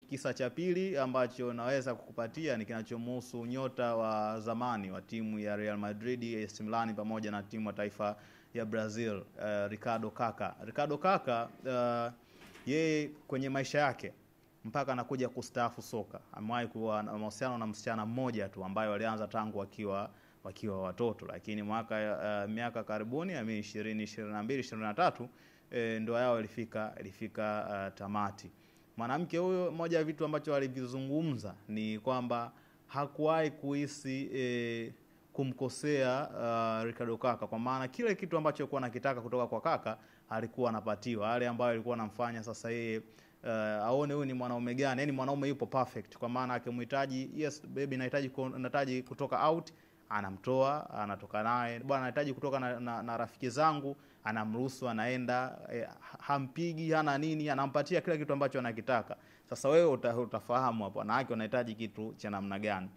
kisa cha pili ambacho naweza kukupatia ni kinachomhusu nyota wa zamani wa timu ya Real Madrid, AC Milan pamoja na timu ya taifa ya Brazil, Ricardo Kaka. Ricardo Kaka yeye kwenye maisha yake mpaka anakuja kustaafu soka amewahi kuwa na mahusiano na msichana mmoja tu ambaye walianza tangu wakiwa watoto, lakini miaka karibuni ya 2022 23 ndoa yao ilifika tamati. Mwanamke huyo, moja ya vitu ambacho alivizungumza ni kwamba hakuwahi kuhisi kumkosea Ricardo Kaka, kwa maana kile kitu ambacho alikuwa anakitaka kutoka kwa Kaka alikuwa anapatiwa. Wale ambao alikuwa anamfanya sasa yeye aone huyu ni mwanaume gani, yani mwanaume yupo perfect, kwa maana akimhitaji, yes baby nahitaji kutoka out, anamtoa, anatoka naye. Bwana nahitaji kutoka na rafiki zangu, anamruhusu, anaenda, hampigi, hana nini, anampatia kila kitu ambacho anakitaka. Sasa wewe utafahamu hapo wanawake wanahitaji kitu cha namna gani.